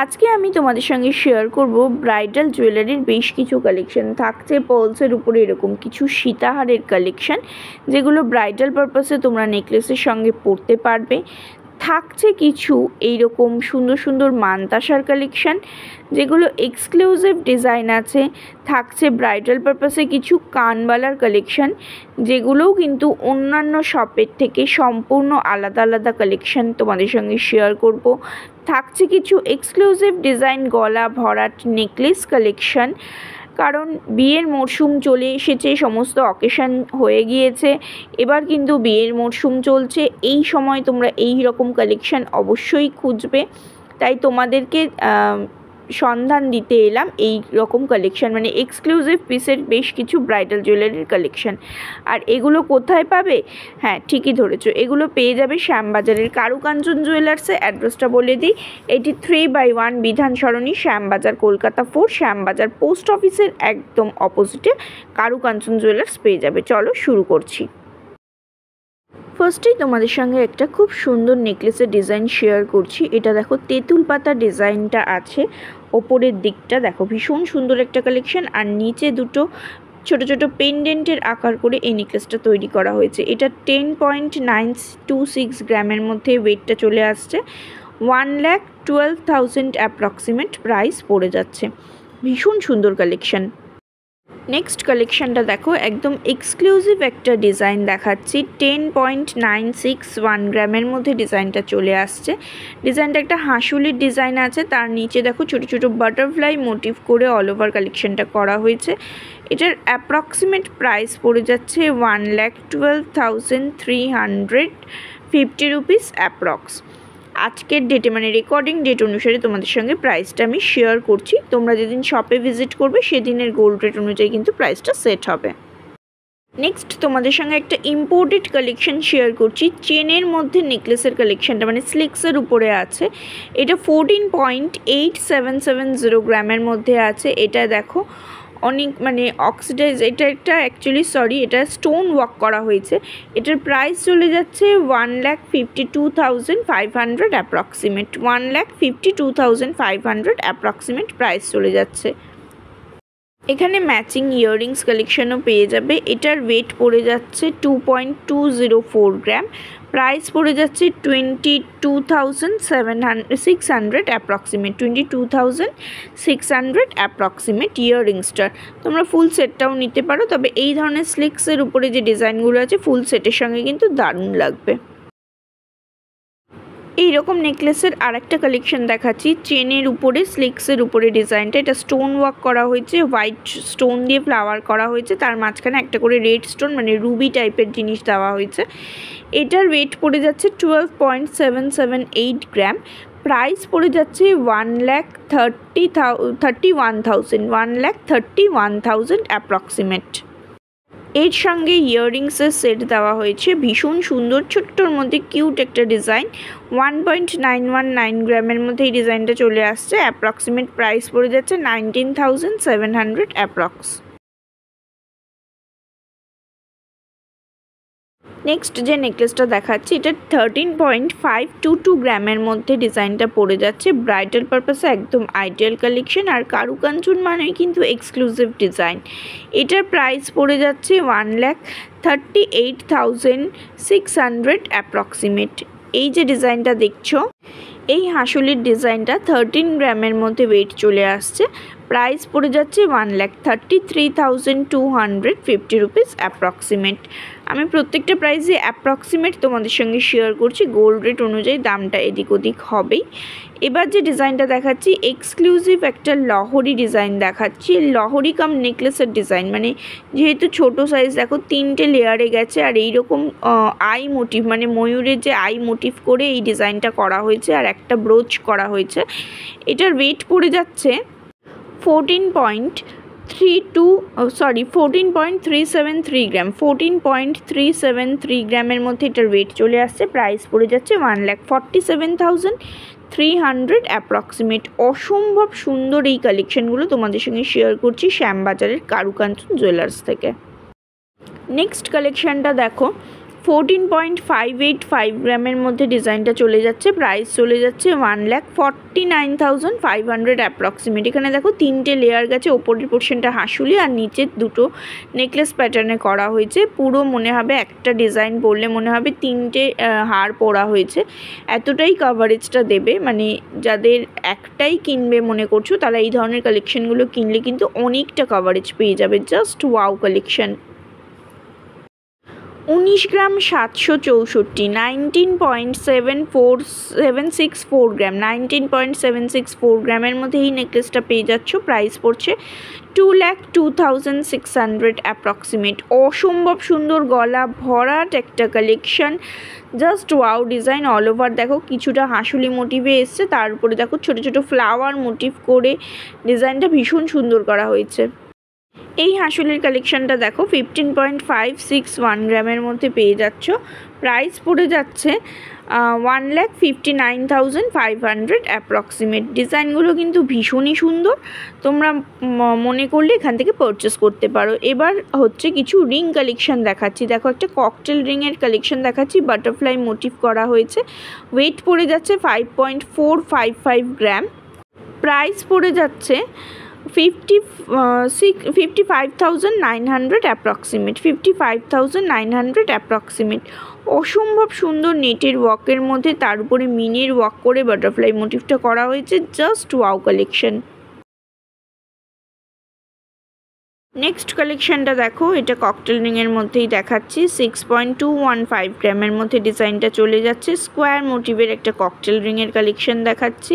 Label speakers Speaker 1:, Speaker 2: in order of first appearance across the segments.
Speaker 1: আজকে আমি তোমাদের সঙ্গে শেয়ার করব ব্রাইডাল জুয়েলারির বেশ কিছু কালেকশন। থাকছে পার্লসের উপরে এরকম কিছু সীতাহারের কালেকশন, যেগুলো ব্রাইডাল পারপাসে তোমরা নেকলেসের সঙ্গে পরতে পারবে। থাকছে কিছু এইরকম সুন্দর সুন্দর মানতাসার কালেকশন, যেগুলো এক্সক্লুসিভ ডিজাইন আছে। থাকছে ব্রাইডাল পারপাসে কিছু কানবালার কালেকশন, যেগুলোও কিন্তু অন্যান্য শপের থেকে সম্পূর্ণ আলাদা আলাদা কালেকশন তোমাদের সঙ্গে শেয়ার করব। থাকছে কিছু এক্সক্লুসিভ ডিজাইন গলা ভরাট নেকলেস কালেকশন, কারণ বিয়ের মরশুম চলে এসেছে, সমস্ত অকেশন হয়ে গিয়েছে, এবার কিন্তু বিয়ের মরশুম চলছে। এই সময় তোমরা এই রকম কালেকশন অবশ্যই খুঁজবে, তাই তোমাদেরকে সন্ধান দিতে এলাম এই রকম কালেকশন, মানে এক্সক্লুসিভ পিসের বেশ কিছু ব্রাইডাল জুয়েলারির কালেকশন। আর এগুলো কোথায় পাবে? হ্যাঁ, ঠিকই ধরেছো, এগুলো পেয়ে যাবে শ্যামবাজারের কারুকাঞ্চন জুয়েলার্সে। অ্যাড্রেসটা বলে দিই, এটি 3/1 বিধান সরণি, শ্যামবাজার, কলকাতা 4। শ্যামবাজার পোস্ট অফিসের একদম অপোজিটে কারুকাঞ্চন জুয়েলার্স পেয়ে যাবে। চলো শুরু করছি। ফার্স্টেই তোমাদের সঙ্গে একটা খুব সুন্দর নেকলেসের ডিজাইন শেয়ার করছি। এটা দেখো, তেঁতুল পাতা ডিজাইনটা আছে ওপরের দিকটা, দেখো ভীষণ সুন্দর একটা কালেকশন। আর নিচে দুটো ছোট ছোট পেন্ডেন্টের আকার করে এই নেকলেসটা তৈরি করা হয়েছে। এটা 10.926 গ্রামের মধ্যে ওয়েটটা চলে আসছে। 1,12,000 অ্যাপ্রক্সিমেট প্রাইস পড়ে যাচ্ছে। ভীষণ সুন্দর কালেকশন। নেক্সট কালেকশনটা দেখো, একদম এক্সক্লুসিভ একটা ডিজাইন দেখাচ্ছি। 10.961 গ্রামের মধ্যে ডিজাইনটা চলে আসছে। ডিজাইনটা একটা হাঁসুলির ডিজাইন আছে, তার নিচে দেখো ছোট ছোট বাটারফ্লাই মোটিভ করে অল ওভার কালেকশনটা করা হয়েছে। এটার অ্যাপ্রক্সিমেট প্রাইস পড়ে যাচ্ছে 1,12,350 রুপিস অ্যাপ্রক্স। আজকের ডেটে, মানে রেকর্ডিং ডেট অনুসারে তোমাদের সঙ্গে প্রাইসটা আমি শেয়ার করছি। তোমরা যেদিন শপে ভিজিট করবে সেদিনের গোল্ড রেট অনুযায়ী কিন্তু প্রাইসটা সেট হবে। নেক্সট তোমাদের সঙ্গে একটা ইম্পোর্টেড কালেকশন শেয়ার করছি। চেনের মধ্যে নেকলেসের কালেকশনটা, মানে স্লিক্সের উপরে আছে। এটা 14.8770 গ্রামের মধ্যে আছে। এটা দেখো অনেক মানে অক্সিডাইজ, এটা এটা স্টোন ওয়ার্ক করা হয়েছে। এটার প্রাইস চলে যাচ্ছে 1,52,500 অ্যাপ্রক্সিমেট। 1,52,500 অ্যাপ্রক্সিমেট প্রাইস চলে যাচ্ছে। এখানে ম্যাচিং ইয়াররিংস কালেকশনও পেয়ে যাবে। এটার ওয়েট পড়ে যাচ্ছে 2.204 গ্রাম। প্রাইস পড়ে যাচ্ছে 22,600 অ্যাপ্রক্সিমেট। 22,600 অ্যাপ্রক্সিমেট ইয়াররিংসটার। তোমরা ফুল সেটটাও নিতে পারো, তবে এই ধরনের স্লিক্সের উপরে যে ডিজাইনগুলো আছে ফুল সেটের সঙ্গে কিন্তু দারুণ লাগবে। এইরকম নেকলেসের আরেকটা কালেকশন দেখাচ্ছি। চেনের উপরে স্লিক্সের উপরে ডিজাইনটা, এটা স্টোন ওয়ার্ক করা হয়েছে, হোয়াইট স্টোন দিয়ে ফ্লাওয়ার করা হয়েছে, তার মাঝখানে একটা করে রেড স্টোন মানে রুবি টাইপের জিনিস দেওয়া হয়েছে। এটার ওয়েট পড়ে যাচ্ছে 12.778 গ্রাম। প্রাইস পড়ে যাচ্ছে 1,31,000 অ্যাপ্রক্সিমেট। এর সঙ্গে ইয়াররিংসের সেট দেওয়া হয়েছে, ভীষণ সুন্দর, ছোট্টর মধ্যে কিউট একটা ডিজাইন। 1.919 গ্রামের মধ্যে এই ডিজাইনটা চলে আসছে। অ্যাপ্রক্সিমেট প্রাইস পড়ে যাচ্ছে 19,700 অ্যাপ্রক্স। নেক্সট যে নেকলেসটা দেখাচ্ছি, এটা 13.522 গ্রামের মধ্যে ডিজাইনটা পড়ে যাচ্ছে। ব্রাইডাল পারপাসে একদম আইডিয়াল কালেকশন, আর কারুকাঞ্চন মানেই কিন্তু এক্সক্লুসিভ ডিজাইন। এটার প্রাইস পড়ে যাচ্ছে 1,38,600 অ্যাপ্রক্সিমেট। এই যে ডিজাইনটা দেখছো, এই হাঁসুলির ডিজাইনটা 13 গ্রামের মধ্যে ওয়েট চলে আসছে। প্রাইস পড়ে যাচ্ছে 1,33,250 রুপিস অ্যাপ্রক্সিমেট। আমি প্রত্যেকটা প্রাইসে অ্যাপ্রক্সিমেট তোমাদের সঙ্গে শেয়ার করছি, গোল্ড রেট অনুযায়ী দামটা এদিক ওদিক হবেই। এবার যে ডিজাইনটা দেখাচ্ছি, এক্সক্লুসিভ একটা লহরি ডিজাইন দেখাচ্ছি। লহরি কাম নেকলেসের ডিজাইন, মানে যেহেতু ছোট সাইজ দেখো 3টে লেয়ারে গেছে, আর এইরকম আই মোটিভ মানে ময়ূরের যে আই মোটিভ করে এই ডিজাইনটা করা হয়েছে, আর একটা ব্রোচ করা হয়েছে। এটার ওয়েট পড়ে যাচ্ছে 14.373 গ্রাম। 14.373 গ্রামের মধ্যে এটার ওয়েট চলে আসছে। প্রাইস পড়ে যাচ্ছে 1,47,300 অ্যাপ্রক্সিমেট। অসম্ভব সুন্দর এই কালেকশনগুলো তোমাদের সঙ্গে শেয়ার করছি শ্যামবাজারের কারুকাঞ্চন জুয়েলার্স থেকে। নেক্সট কালেকশনটা দেখো, 14.585 গ্রামের মধ্যে ডিজাইনটা চলে যাচ্ছে, প্রাইস চলে যাচ্ছে 1,49,500 অ্যাপ্রক্সিমেট। এখানে দেখো তিনটে লেয়ার গেছে, ওপরের পোর্শনটা হাসুলি আর নিচের দুটো নেকলেস প্যাটার্নে করা হয়েছে। পুরো মনে হবে একটা ডিজাইন পরলে মনে হবে তিনটে হার পরা হয়েছে, এতটাই কাভারেজটা দেবে। মানে যাদের একটাই কিনবে মনে করছো তারা এই ধরনের কালেকশনগুলো কিনলে কিন্তু অনেকটা কাভারেজ পেয়ে যাবে। Just wow collection. 19 গ্রাম 764, 19.764 গ্রাম, 19.764 গ্রামের মধ্যে এই নেকলেসটা পেয়ে যাচ্ছ। প্রাইস পড়ছে 2,02,600 অ্যাপ্রক্সিমেট। অসম্ভব সুন্দর গলা ভরাট একটা collection, just wow design. All over দেখো কিছুটা হাসুলি মোটিভে এসছে, তার উপরে দেখো ছোটো ছোটো ফ্লাওয়ার মোটিভ করে ডিজাইনটা ভীষণ সুন্দর করা হয়েছে। এই হাসুলির কালেকশনটা দেখো 15.561 গ্রামের মধ্যে পেয়ে যাচ্ছ। প্রাইস পড়ে যাচ্ছে 1,59,500 অ্যাপ্রক্সিমেট। ডিজাইনগুলো কিন্তু ভীষণই সুন্দর, তোমরা মনে করলে এখান থেকে পারচেস করতে পারো। এবার হচ্ছে কিছু রিং কালেকশন দেখাচ্ছি। দেখো একটা ককটেল রিংয়ের কালেকশন দেখাচ্ছি, বাটারফ্লাই মোটিভ করা হয়েছে। ওয়েট পড়ে যাচ্ছে 5.455 গ্রাম। প্রাইস পড়ে যাচ্ছে 55,900 অ্যাপ্রক্সিমেট, 55,900 অ্যাপ্রক্সিমেট। অসম্ভব সুন্দর নেটের ওয়ার্কের মধ্যে তার উপরে মিনের ওয়ার্ক করে বাটারফ্লাই মোটিভটা করা হয়েছে। Just wow collection. নেক্সট কালেকশনটা দেখো, এটা ককটেল রিংয়ের মধ্যেই দেখাচ্ছি। 6.215 গ্রামের মধ্যে ডিজাইনটা চলে যাচ্ছে। স্কোয়ার মোটিভের একটা ককটেল রিংয়ের কালেকশন দেখাচ্ছি।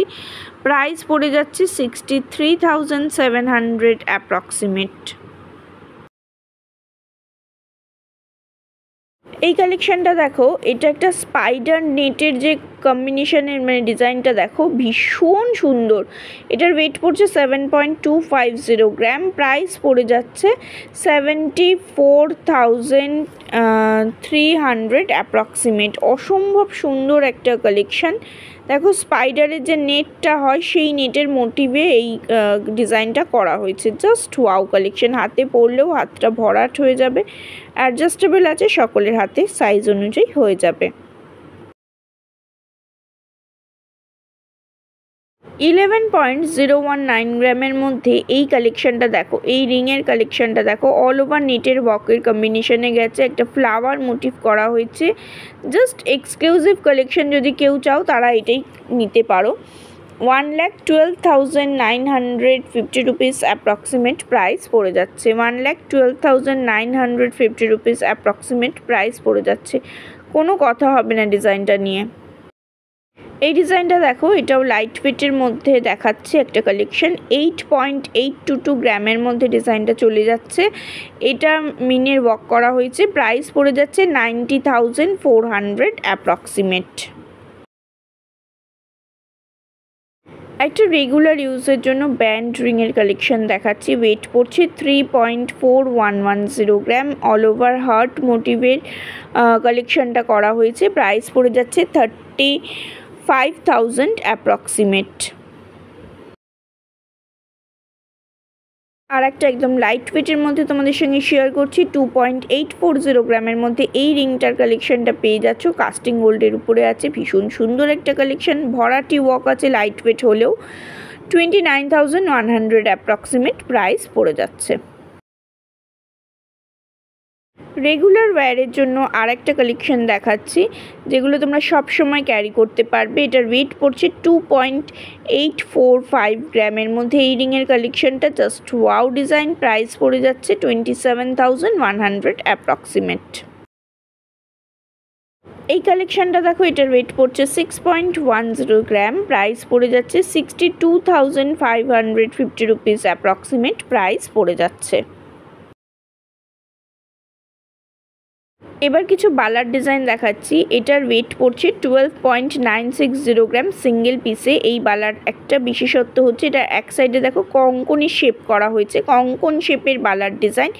Speaker 1: প্রাইস পড়ে যাচ্ছে 63,700 অ্যাপ্রক্সিমেট। এই কালেকশনটা দেখো, এটা একটা স্পাইডার নেটের যে কম্বিনেশনের মানে ডিজাইনটা দেখো ভীষণ সুন্দর। এটার ওয়েট পড়ছে 7.250 গ্রাম। প্রাইস পড়ে যাচ্ছে 74,300 অ্যাপ্রক্সিমেট। অসম্ভব সুন্দর একটা কালেকশন। দেখো স্পাইডারের যে নেটটা হয় সেই নেটের মোটিভে এই ডিজাইনটা করা হয়েছে। Just wow collection. হাতে পরলেও হাতটা ভরাট হয়ে যাবে, অ্যাডজাস্টেবল আছে, সকলের হাতে সাইজ অনুযায়ী হয়ে যাবে। 11.019 গ্রামের মধ্যে এই কালেকশনটা দেখো, এই রিংয়ের কালেকশনটা দেখো। অল ওভার নেটের ওয়ার্কের কম্বিনেশনে গেছে, একটা ফ্লাওয়ার মোটিভ করা হয়েছে। জাস্ট এক্সক্লুসিভ কালেকশন, যদি কেউ চাও তারা এটাই নিতে পারো। 1,12,950 রুপিস অ্যাপ্রক্সিমেট প্রাইস পড়ে যাচ্ছে। 1,12,950 রুপিস অ্যাপ্রক্সিমেট প্রাইস পড়ে যাচ্ছে। কোনো কথা হবে না ডিজাইনটা নিয়ে। এই ডিজাইনটা দেখো, এটাও লাইট ওয়েটের মধ্যে দেখাচ্ছে একটা কালেকশন। 8.822 গ্রামের মধ্যে ডিজাইনটা চলে যাচ্ছে। এটা মিনের ওয়ার্ক করা হয়েছে। প্রাইস পড়ে যাচ্ছে 90,400 অ্যাপ্রক্সিমেট। একটা রেগুলার ইউজের জন্য ব্যান্ড রিংয়ের কালেকশন দেখাচ্ছি। ওয়েট পড়ছে 3.4110 গ্রাম। অল ওভার হার্ট মোটিভের কালেকশনটা করা হয়েছে। প্রাইস পড়ে যাচ্ছে 35,000 অ্যাপ্রক্সিমেট। আর একটা একদম লাইট ওয়েটের মধ্যে তোমাদের সঙ্গে শেয়ার করছি। 2.840 গ্রামের মধ্যে এই রিংটার কালেকশনটা পেয়ে যাচ্ছ। কাস্টিং গোল্ডের উপরে আছে, ভীষণ সুন্দর একটা কালেকশন। ভরাটি ওয়ার্ক আছে, লাইট ওয়েট হলেও। 29,100 অ্যাপ্রক্সিমেট প্রাইস পড়ে যাচ্ছে। রেগুলার ওয়্যারের জন্য আর একটা কালেকশন দেখাচ্ছি, যেগুলো তোমরা সব সময় ক্যারি করতে পারবে। এটার ওয়েট পড়ছে 2.845 গ্রামের মধ্যে এই রিংয়ের কালেকশনটা। Just wow design. প্রাইস পড়ে যাচ্ছে 27,100 অ্যাপ্রক্সিমেট। এই কালেকশনটা দেখো, এটার ওয়েট পড়ছে 6.10 গ্রাম। প্রাইস পড়ে যাচ্ছে 62,550 রুপিস অ্যাপ্রক্সিমেট প্রাইস পড়ে যাচ্ছে। এবার কিছু বালার ডিজাইন দেখাচ্ছি। এটার ওয়েট পড়ছে 12.960 গ্রাম সিঙ্গেল পিসে। এই বালার একটা বিশেষত্ব হচ্ছে এটা এক সাইডে দেখো কঙ্কনি শেপ করা হয়েছে, কঙ্কন শেপের বালার ডিজাইন।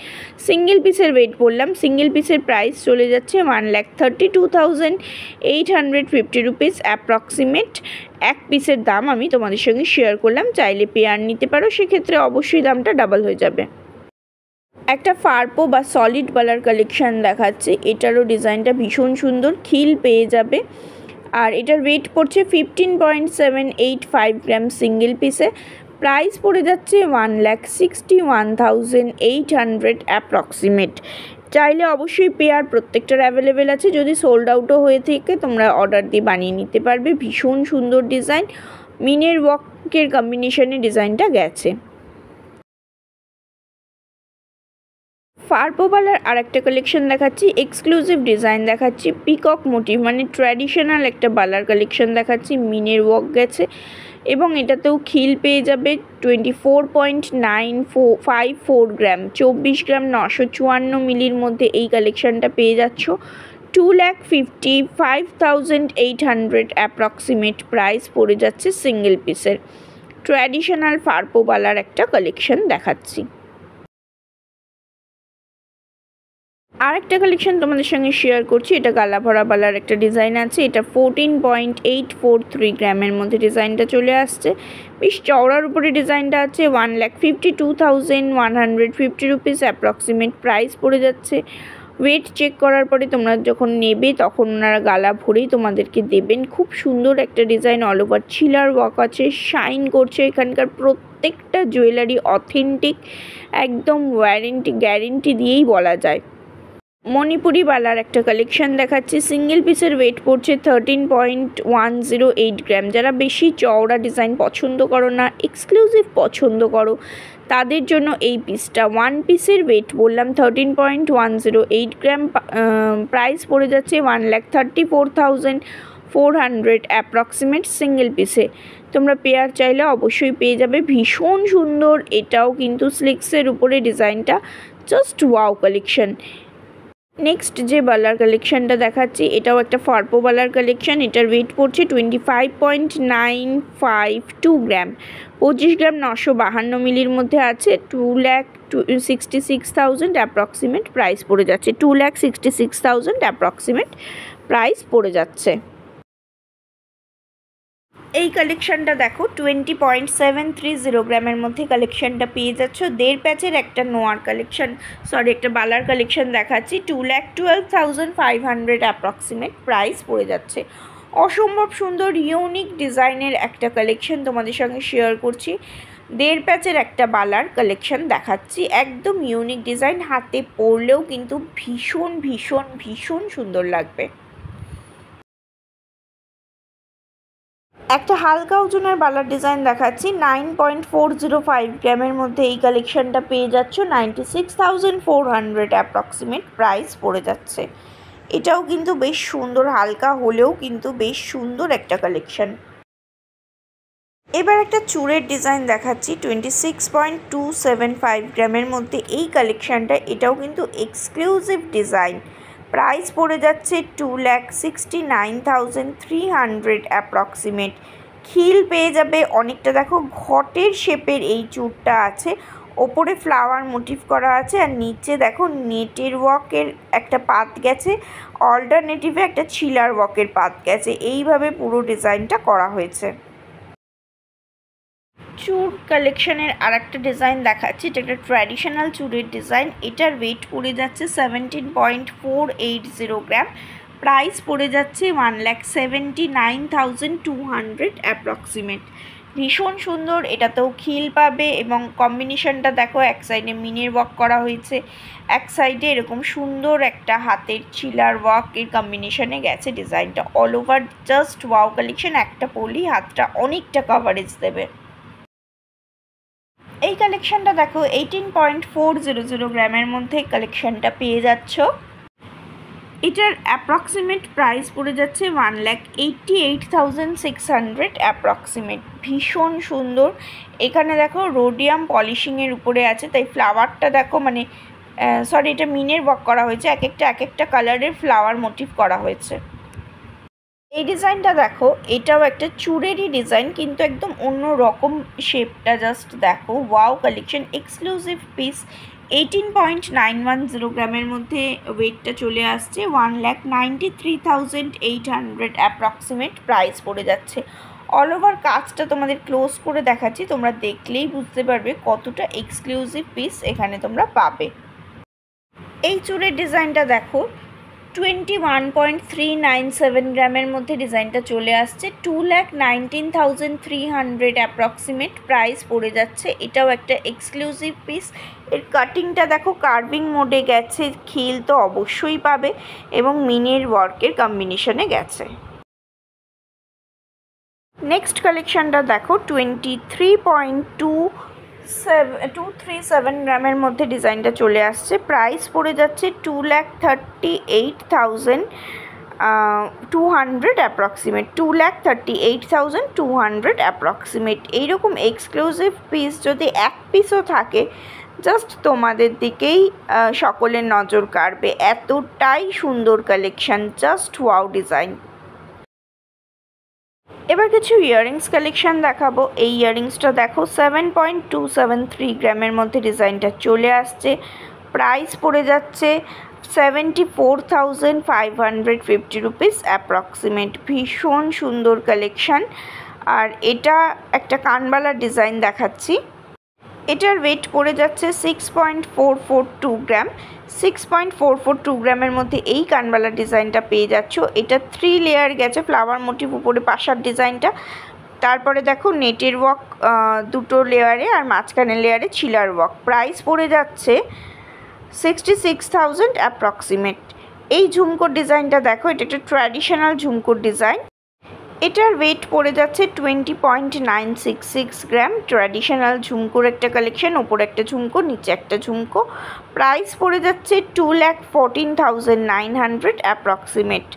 Speaker 1: সিঙ্গেল পিসের ওয়েট বললাম। সিঙ্গেল পিসের প্রাইস চলে যাচ্ছে 1,32,850 রুপিস অ্যাপ্রক্সিমেট। এক পিসের দাম আমি তোমাদের সঙ্গে শেয়ার করলাম, চাইলে পেয়ার নিতে পারো, সেক্ষেত্রে অবশ্যই দামটা ডাবল হয়ে যাবে। একটা ফারপো বা সলিড বালার কালেকশান দেখাচ্ছি। এটারও ডিজাইনটা ভীষণ সুন্দর, খিল পেয়ে যাবে। আর এটার ওয়েট পড়ছে 15.785 গ্রাম সিঙ্গেল পিসে। প্রাইস পড়ে যাচ্ছে 1,61,800 অ্যাপ্রক্সিমেট। চাইলে অবশ্যই পেয়ার প্রত্যেকটার অ্যাভেলেবেল আছে। যদি সোল্ড আউটও হয়ে থাকে তোমরা অর্ডার দিয়ে বানিয়ে নিতে পারবে। ভীষণ সুন্দর ডিজাইন, মিনের ওয়ার্কের কম্বিনেশনে ডিজাইনটা গেছে। ফারপো বালার আর একটা কালেকশন দেখাচ্ছি, এক্সক্লুসিভ ডিজাইন দেখাচ্ছি, পিকক মোটিভ মানে ট্র্যাডিশনাল একটা বালার কালেকশন দেখাচ্ছি। মিনের ওয়ার্ক গেছে এবং এটাতেও খিল পেয়ে যাবে। 24.954 গ্রাম, 24 গ্রাম 954 মিলির মধ্যে এই কালেকশানটা পেয়ে যাচ্ছ। 2,55,800 অ্যাপ্রক্সিমেট প্রাইস পড়ে যাচ্ছে সিঙ্গেল পিসের। ট্র্যাডিশনাল ফারপো বালার একটা কালেকশন দেখাচ্ছি। আর একটা কালেকশন তোমাদের সঙ্গে শেয়ার করছি, এটা গালা ভরা বালার একটা ডিজাইন আছে। এটা 14.843 গ্রামের মধ্যে ডিজাইনটা চলে আসছে। বেশ চওড়ার উপরে ডিজাইনটা আছে। 1,52,150 রুপিস অ্যাপ্রক্সিমেট প্রাইস পড়ে যাচ্ছে। ওয়েট চেক করার পরে তোমরা যখন নেবে তখন ওনারা গালা ভরেই তোমাদেরকে দেবেন। খুব সুন্দর একটা ডিজাইন, অল ওভার ছিলার ওয়ার্ক আছে, শাইন করছে। এখানকার প্রত্যেকটা জুয়েলারি অথেন্টিক, একদম গ্যারেন্টি দিয়েই বলা যায়। মণিপুরি বালার একটা কালেকশন দেখাচ্ছি। সিঙ্গেল পিসের ওয়েট পড়ছে 13.108 গ্রাম। যারা বেশি চওড়া ডিজাইন পছন্দ করো না, এক্সক্লুসিভ পছন্দ করো, তাদের জন্য এই পিসটা। ওয়ান পিসের ওয়েট বললাম 13.108 গ্রাম। প্রাইস পড়ে যাচ্ছে 1,34,400 অ্যাপ্রক্সিমেট সিঙ্গেল পিসে। তোমরা পেয়ার চাইলে অবশ্যই পেয়ে যাবে। ভীষণ সুন্দর, এটাও কিন্তু স্লিক্সের উপরে ডিজাইনটা জাস্ট ওয়াও কালেকশন। নেক্সট যে বালার কালেকশানটা দেখাচ্ছি, এটাও একটা ফারপো বালার কালেকশান। এটার ওয়েট পড়ছে 25.952 গ্রাম, 25 গ্রাম 952 মিলির মধ্যে আছে। 2,66,000 অ্যাপ্রক্সিমেট প্রাইস পড়ে যাচ্ছে। 2,66,000 অ্যাপ্রক্সিমেট প্রাইস পড়ে যাচ্ছে। এই কালেকশানটা দেখো, 20.730 গ্রামের মধ্যে কালেকশানটা পেয়ে যাচ্ছ। 1.5 প্যাচের একটা নোয়ার কালেকশান, একটা বালার কালেকশান দেখাচ্ছি। 2,12,500 অ্যাপ্রক্সিমেট প্রাইস পড়ে যাচ্ছে। অসম্ভব সুন্দর ইউনিক ডিজাইনের একটা কালেকশান তোমাদের সঙ্গে শেয়ার করছি। 1.5 প্যাচের একটা বালার কালেকশান দেখাচ্ছি, একদম ইউনিক ডিজাইন। হাতে পরলেও কিন্তু ভীষণ ভীষণ ভীষণ সুন্দর লাগবে। একটা হালকা ওজনের বালার ডিজাইন দেখাচ্ছি। 9.405 গ্রামের মধ্যে এই কালেকশানটা পেয়ে যাচ্ছ। 96,400 অ্যাপ্রক্সিমেট প্রাইস পড়ে যাচ্ছে। এটাও কিন্তু বেশ সুন্দর, হালকা হলেও কিন্তু বেশ সুন্দর একটা কালেকশান। এবার একটা চূড়ের ডিজাইন দেখাচ্ছি। 26.275 গ্রামের মধ্যে এই কালেকশানটা। এটাও কিন্তু এক্সক্লুসিভ ডিজাইন। প্রাইস পড়ে যাচ্ছে 2,69,300 অ্যাপ্রক্সিমেট। খিল পেয়ে যাবে অনেকটা। দেখো ঘটের শেপের এই চূড়টা আছে, ওপরে ফ্লাওয়ার মোটিভ করা আছে, আর নিচে দেখো নেটের ওয়ার্কের একটা পাত গেছে, অল্টারনেটিভে একটা ছিলার ওয়ার্কের পাত গেছে। এইভাবে পুরো ডিজাইনটা করা হয়েছে। চূড় কালেকশনের আর একটা ডিজাইন দেখাচ্ছি। এটা একটা ট্র্যাডিশনাল চূড়ের ডিজাইন। এটার ওয়েট পড়ে যাচ্ছে 17.480 গ্রাম। প্রাইস পড়ে যাচ্ছে 1,79,200 অ্যাপ্রক্সিমেট। ভীষণ সুন্দর, এটাতেও খিল পাবে এবং কম্বিনেশনটা দেখো, এক সাইডে মিনের ওয়ার্ক করা হয়েছে, এক সাইডে এরকম সুন্দর একটা হাতের চিলার ওয়ার্কের কম্বিনেশনে গেছে ডিজাইনটা। All over just wow collection. একটা পরলেই হাতটা অনেকটা কভারেজ দেবে। এই কালেকশানটা দেখো, 18.400 গ্রামের মধ্যে কালেকশানটা পেয়ে যাচ্ছ। এটার অ্যাপ্রক্সিমেট প্রাইস পড়ে যাচ্ছে 1,88,600 অ্যাপ্রক্সিমেট। ভীষণ সুন্দর। এখানে দেখো রোডিয়াম পলিশিংয়ের উপরে আছে, তাই ফ্লাওয়ারটা দেখো, এটা মিনের ওয়ার্ক করা হয়েছে। এক একটা কালারের ফ্লাওয়ার মোটিভ করা হয়েছে। এই ডিজাইনটা দেখো, এটাও একটা চূড়েরই ডিজাইন, কিন্তু একদম অন্য রকম শেপটা। জাস্ট দেখো, ওয়াও কালেকশন, এক্সক্লুসিভ পিস। 18.910 গ্রামের মধ্যে ওয়েটটা চলে আসছে। 1,93,800 অ্যাপ্রক্সিমেট প্রাইস পড়ে যাচ্ছে। অল ওভার কাজটা তোমাদের ক্লোজ করে দেখাচ্ছি, তোমরা দেখলেই বুঝতে পারবে কতটা এক্সক্লুসিভ পিস এখানে তোমরা পাবে। এই চূড়ের ডিজাইনটা দেখো 21.397 গ্রামের মধ্যে ডিজাইনটা চলে আসছে। 2,19,300 অ্যাপ্রক্সিমেট প্রাইস পড়ে যাচ্ছে। এটাও একটা এক্সক্লুসিভ পিস। এর কাটিংটা দেখো কার্ভিং মোডে গেছে, খিল তো অবশ্যই পাবে এবং মিনের ওয়ার্কের কম্বিনেশনে গেছে। নেক্সট কালেকশনটা দেখো 23.237 গ্রামের মধ্যে ডিজাইনটা চলে আসছে। প্রাইস পড়ে যাচ্ছে 2,38,200 অ্যাপ্রক্সিমেট, 2,38,200 অ্যাপ্রক্সিমেট। এইরকম এক্সক্লুসিভ পিস যদি এক পিসও থাকে জাস্ট তোমাদের দিকেই সকলের নজর কাড়বে, এতটাই সুন্দর কালেকশন, জাস্ট ওয়াও ডিজাইন। এবার কিছু ইয়াররিংস কালেকশন দেখাবো। এই ইয়াররিংসটা দেখো 7.273 গ্রামের মধ্যে ডিজাইনটা চলে আসছে। প্রাইস পড়ে যাচ্ছে 74,550 রুপিস অ্যাপ্রক্সিমেট। ভীষণ সুন্দর কালেকশন। আর এটা একটা কানবালা ডিজাইন দেখাচ্ছি। এটার ওয়েট পড়ে যাচ্ছে 6.442 গ্রাম। 6.442 গ্রামের মধ্যে এই কানবালা ডিজাইনটা পেয়ে যাচ্ছ। এটা 3 লেয়ার গেছে, ফ্লাওয়ার মোটিভ উপরে পাশার ডিজাইনটা, তারপরে দেখো নেটের ওয়ার্ক দুটো লেয়ারে আর মাঝখানের লেয়ারে ছিলার ওয়ার্ক। প্রাইস পড়ে যাচ্ছে 66,000 অ্যাপ্রক্সিমেট। এই ঝুমকোর ডিজাইনটা দেখো, এটা একটা ট্র্যাডিশনাল ঝুমকোর ডিজাইন। এটার ওয়েট পড়ে যাচ্ছে 20.966 গ্রাম। ট্র্যাডিশনাল ঝুমকোর একটা কালেকশন, ওপরে একটা ঝুমকো, নিচে একটা ঝুমকো। প্রাইস পড়ে যাচ্ছে 2,14,900 অ্যাপ্রক্সিমেট।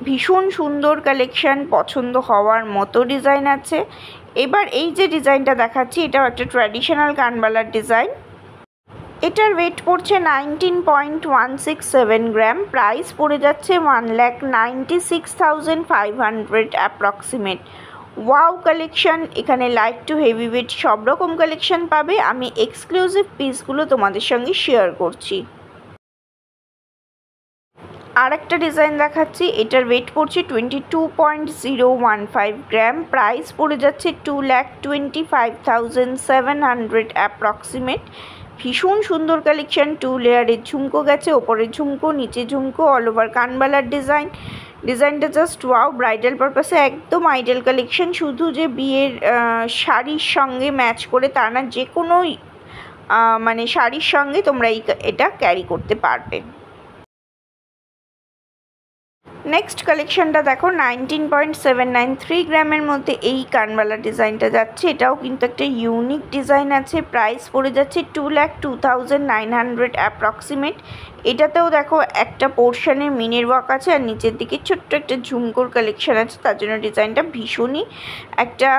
Speaker 1: ভীষণ সুন্দর কালেকশন, পছন্দ হওয়ার মতো ডিজাইন আছে। এবার এই যে ডিজাইনটা দেখাচ্ছি এটাও একটা ট্র্যাডিশনাল কানবালার ডিজাইন। এটার ওয়েট পড়ছে 19.167 গ্রাম। প্রাইস পড়ে যাচ্ছে 1,96,500 অ্যাপ্রক্সিমেট। Wow collection. এখানে লাইট টু হেভি ওয়েট সব রকম কালেকশন পাবে। আমি এক্সক্লুসিভ পিসগুলো তোমাদের সঙ্গে শেয়ার করছি। আর একটা ডিজাইন দেখাচ্ছি। এটার ওয়েট পড়ছে 22.015 গ্রাম। প্রাইস পড়ে যাচ্ছে 2,25,700 অ্যাপ্রক্সিমেট। ভীষণ সুন্দর কালেকশন। 2 লেয়ারের ঝুমকো গেছে, ওপরে ঝুমকো, নিচে ঝুমকো, অল ওভার কানবালার ডিজাইন। ডিজাইনটা জাস্ট ওয়াও, ব্রাইডাল পারপাসে একদম আইডেল কালেকশন। শুধু যে বিয়ের শাড়ির সঙ্গে ম্যাচ করে তা না, যে কোনো মানে শাড়ির সঙ্গে তোমরা এটা ক্যারি করতে পারবে। নেক্সট কালেকশনটা দেখো 19.793 গ্রামের মধ্যে এই কানবালা ডিজাইনটা যাচ্ছে। এটাও কিন্তু একটা ইউনিক ডিজাইন আছে। প্রাইস পড়ে যাচ্ছে 2,02,900 অ্যাপ্রক্সিমেট। এটাতেও দেখো একটা পোর্শনে মিনের ওয়ার্ক আছে আর নিচের দিকে ছোট্ট একটা ঝুমকোর কালেকশন আছে, তার জন্য ডিজাইনটা ভীষণই একটা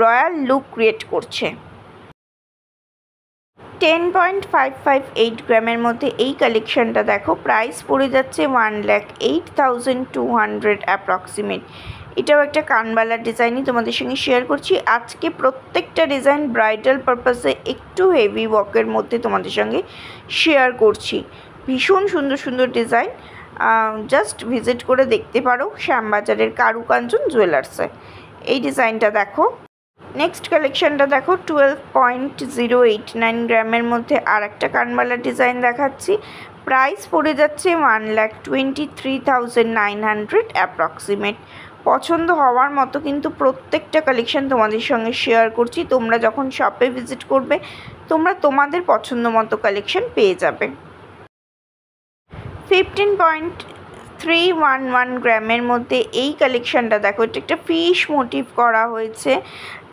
Speaker 1: রয়্যাল লুক ক্রিয়েট করছে। 10.558 গ্রামের মধ্যে এই কালেকশনটা দেখো। প্রাইস পড়ে যাচ্ছে 1,08,200 অ্যাপ্রক্সিমেট। এটাও একটা কানবালার ডিজাইনই তোমাদের সঙ্গে শেয়ার করছি। আজকে প্রত্যেকটা ডিজাইন ব্রাইডাল পারপাসে একটু হেভি ওয়ার্কের মধ্যে তোমাদের সঙ্গে শেয়ার করছি। ভীষণ সুন্দর সুন্দর ডিজাইন, জাস্ট ভিজিট করে দেখতে পারো শ্যামবাজারের কারুকাঞ্চন জুয়েলার্সে। এই ডিজাইনটা দেখো। নেক্সট কালেকশনটা দেখো 12.089 গ্রামের মধ্যে আর একটা কানবালা ডিজাইন দেখাচ্ছি। প্রাইস পড়ে যাচ্ছে 1,23,900 অ্যাপ্রক্সিমেট। পছন্দ হওয়ার মতো কিন্তু প্রত্যেকটা কালেকশন তোমাদের সঙ্গে শেয়ার করছি। তোমরা যখন শপে ভিজিট করবে তোমরা তোমাদের পছন্দ মতো কালেকশন পেয়ে যাবে। 15.311 গ্রামের মধ্যে এই কালেকশনটা দেখো। এটা একটা ফিশ মোটিভ করা হয়েছে,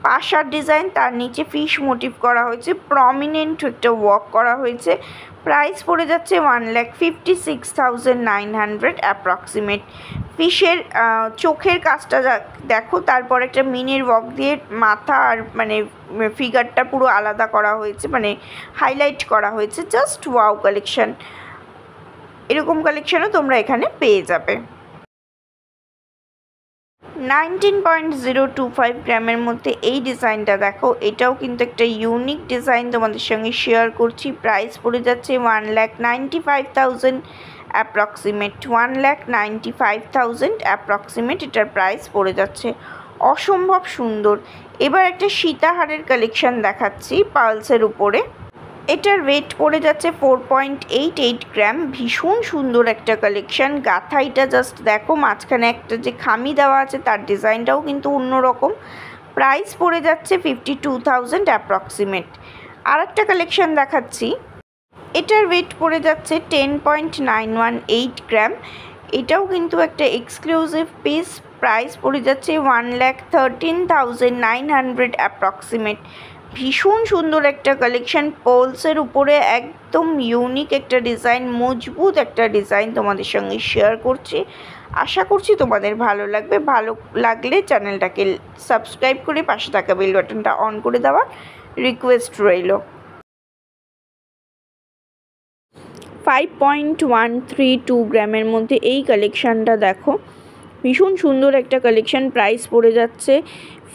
Speaker 1: পাশার ডিজাইন, তার নিচে ফিশ মোটিভ করা হয়েছে, প্রমিনেন্ট একটা ওয়ার্ক করা হয়েছে। প্রাইস পড়ে যাচ্ছে 1,56,900 অ্যাপ্রক্সিমেট। ফিশের চোখের কাজটা দেখো, তারপর একটা মিনের ওয়ার্ক দিয়ে মাথা আর মানে ফিগারটা পুরো আলাদা করা হয়েছে, মানে হাইলাইট করা হয়েছে। Just wow collection. এরকম কালেকশনও তোমরা এখানে পেয়ে যাবে। 19.025 গ্রামের মধ্যে এই ডিজাইনটা দেখো। এটাও কিন্তু একটা ইউনিক ডিজাইন তোমাদের সঙ্গে শেয়ার করছি। প্রাইস পড়ে যাচ্ছে 1,95,000 অ্যাপ্রক্সিমেট। 1,95,000 অ্যাপ্রক্সিমেট এটার প্রাইস পড়ে যাচ্ছে। অসম্ভব সুন্দর। এবার একটা সীতাহারের কালেকশন দেখাচ্ছি পার্লসের উপরে। এটার ওয়েট পড়ে যাচ্ছে 4.88 গ্রাম। ভীষণ সুন্দর একটা কালেকশন। গাঁথাইটা জাস্ট দেখো, মাঝখানে একটা যে খামি দেওয়া আছে তার ডিজাইনটাও কিন্তু অন্যরকম। প্রাইস পড়ে যাচ্ছে 52,000 অ্যাপ্রক্সিমেট। আর একটা কালেকশন দেখাচ্ছি, এটার ওয়েট পড়ে যাচ্ছে 10.918 গ্রাম। এটাও কিন্তু একটা এক্সক্লুসিভ পিস। প্রাইস পড়ে যাচ্ছে 1,13,900 অ্যাপ্রক্সিমেট। ভীষণ সুন্দর একটা কালেকশন, পোলসের উপরে একদম ইউনিক একটা ডিজাইন, মজবুত একটা ডিজাইন তোমাদের সঙ্গে শেয়ার করছি। আশা করছি তোমাদের ভালো লাগবে। ভালো লাগলে চ্যানেলটাকে সাবস্ক্রাইব করে পাশে থাকা বেল বাটনটা অন করে দেওয়ার রিকোয়েস্ট রইল। 5.132 গ্রামের মধ্যে এই কালেকশানটা দেখো, ভীষণ সুন্দর একটা কালেকশান। প্রাইস পড়ে যাচ্ছে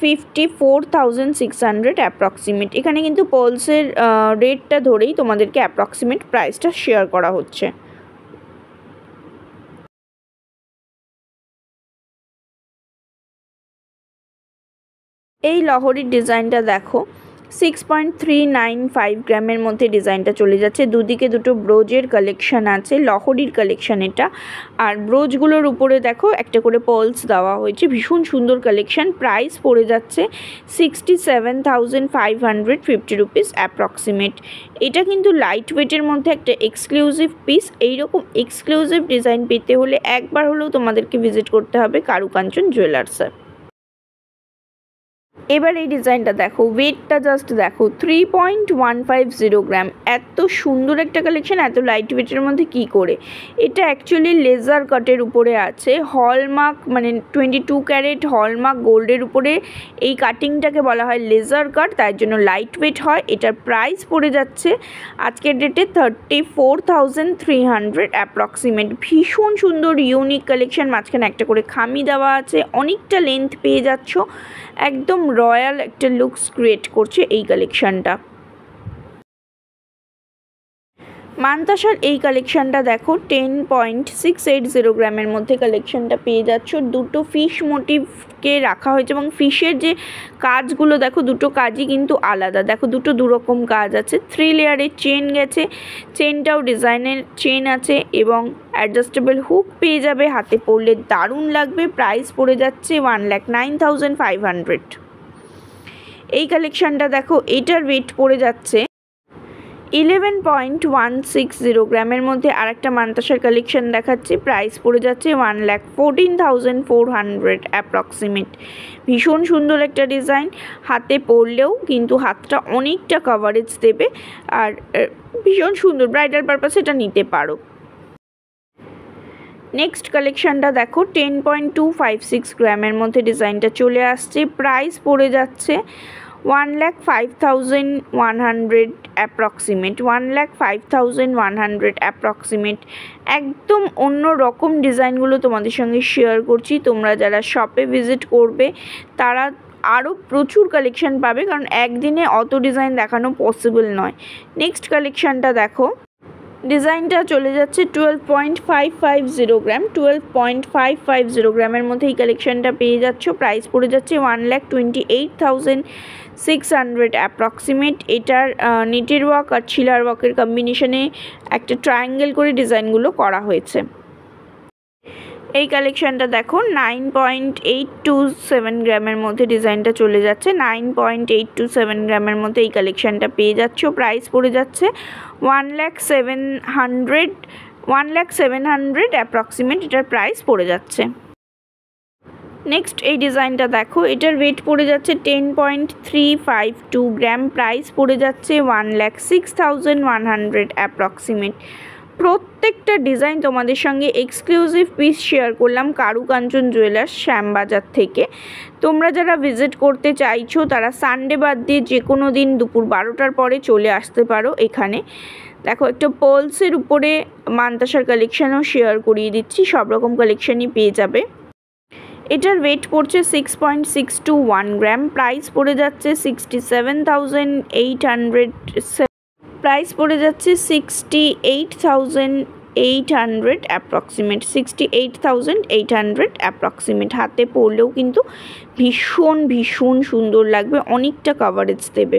Speaker 1: 54,600 অ্যাপ্রক্সিমেট। এখানে কিন্তু পার্লসের রেটটা ধরেই তোমাদেরকে অ্যাপ্রক্সিমেট প্রাইসটা শেয়ার করা হচ্ছে। এই লহরির ডিজাইনটা দেখো, 6.395 গ্রামের মধ্যে ডিজাইনটা চলে যাচ্ছে। দুদিকে দুটো ব্রোজের কালেকশান আছে, লহরির কালেকশান এটা। আর ব্রোজগুলোর উপরে দেখো একটা করে পার্লস দেওয়া হয়েছে। ভীষণ সুন্দর কালেকশান। প্রাইস পড়ে যাচ্ছে 67,550 রুপিস অ্যাপ্রক্সিমেট। এটা কিন্তু লাইট ওয়েটের মধ্যে একটা এক্সক্লুসিভ পিস। এইরকম এক্সক্লুসিভ ডিজাইন পেতে হলে একবার হলেও তোমাদেরকে ভিজিট করতে হবে কারুকাঞ্চন জুয়েলার্সে। এবার এই ডিজাইনটা দেখো, ওয়েটটা জাস্ট দেখো, 3.150 গ্রাম। এত সুন্দর একটা কালেকশন এত লাইট ওয়েটের মধ্যে কি করে। এটা অ্যাকচুয়ালি লেজার কাটের উপরে আছে, হলমার্ক মানে 22 ক্যারেট হলমার্ক গোল্ডের উপরে এই কাটিংটাকে বলা হয় লেজার কাট, তার জন্য লাইট ওয়েট হয়। এটার প্রাইস পড়ে যাচ্ছে আজকের ডেটে 34,300 অ্যাপ্রক্সিমেট। ভীষণ সুন্দর ইউনিক কালেকশন। মাঝখানে একটা করে খামি দেওয়া আছে, অনেকটা লেন্থ পেয়ে যাচ্ছ। একদম রয়্যাল একটা লুকস ক্রিয়েট করছে এই কালেকশানটা। মানতাসার এই কালেকশানটা দেখো, 10.680 গ্রামের মধ্যে কালেকশানটা পেয়ে যাচ্ছ। দুটো ফিশ মোটিভকে রাখা হয়েছে এবং ফিশের যে কাজগুলো দেখো, দুটো কাজই কিন্তু আলাদা। দেখো দুটো দুরকম কাজ আছে। 3 লেয়ারের চেন গেছে, চেনটাও ডিজাইনের চেন আছে এবং অ্যাডজাস্টেবল হুক পেয়ে যাবে। হাতে পরলে দারুণ লাগবে। প্রাইস পড়ে যাচ্ছে 1,09,500। এই কালেকশানটা দেখো, এটার ওয়েট পড়ে যাচ্ছে 11.160 গ্রামের মধ্যে। আরেকটা মানতাসার কালেকশন দেখাচ্ছি। প্রাইস পড়ে যাচ্ছে 1,14,400 অ্যাপ্রক্সিমেট। ভীষণ সুন্দর একটা ডিজাইন। হাতে পরলেও কিন্তু হাতটা অনেকটা কভারেজ দেবে আর ভীষণ সুন্দর, ব্রাইডাল পারপাসে এটা নিতে পারো। নেক্সট কালেকশানটা দেখো, 10.256 গ্রামের মধ্যে ডিজাইনটা চলে আসছে। প্রাইস পড়ে যাচ্ছে 1,05,100 অ্যাপ্রক্সিমেট। 1,05,100 অ্যাপ্রক্সিমেট। একদম অন্য রকম ডিজাইনগুলো তোমাদের সঙ্গে শেয়ার করছি। তোমরা যারা শপে ভিজিট করবে তারা আরও প্রচুর কালেকশান পাবে, কারণ একদিনে অত ডিজাইন দেখানো পসিবল নয়। নেক্সট কালেকশানটা দেখো, ডিজাইনটা চলে যাচ্ছে 12.550 গ্রাম। 12.550 গ্রামের মধ্যে এই কালেকশানটা পেয়ে যাচ্ছ। প্রাইস পড়ে যাচ্ছে 1,28,600 অ্যাপ্রক্সিমেট। এটার নেটের ওয়ার্ক আর ছিলার ওয়ার্কের কম্বিনেশনে একটা ট্রায়াঙ্গেল করে ডিজাইনগুলো করা হয়েছে। এই কালেকশানটা দেখো, 9.827 গ্রামের মধ্যে ডিজাইনটা চলে যাচ্ছে। 9.827 গ্রামের মধ্যে এই কালেকশানটা পেয়ে যাচ্ছ। প্রাইস পড়ে যাচ্ছে 1,07,100 অ্যাপ্রক্সিমেট এটার প্রাইস পড়ে যাচ্ছে। নেক্সট এই ডিজাইনটা দেখো, এটার ওয়েট পড়ে যাচ্ছে 10.352 গ্রাম। প্রাইস পড়ে যাচ্ছে 1,06,100 অ্যাপ্রক্সিমেট। প্রত্যেকটা ডিজাইন তোমাদের সঙ্গে এক্সক্লুসিভ পিস শেয়ার করলাম কারুকাঞ্চন জুয়েলার্স, শ্যামবাজার থেকে। তোমরা যারা ভিজিট করতে চাইছো তারা সানডে বাদ দিয়ে যে কোনো দিন দুপুর 12টার পরে চলে আসতে পারো এখানে। দেখো একটা পার্লসের উপরে মানতাসার কালেকশানও শেয়ার করিয়ে দিচ্ছি, সব রকম কালেকশানই পেয়ে যাবে। এটার ওয়েট পড়ছে 6.621 গ্রাম। প্রাইস পড়ে যাচ্ছে 67,800। প্রাইস পড়ে যাচ্ছে 68,800 অ্যাপ্রক্সিমেট। 68,800 অ্যাপ্রক্সিমেট। হাতে পরলেও কিন্তু ভীষণ ভীষণ সুন্দর লাগবে, অনেকটা কভারেজ দেবে।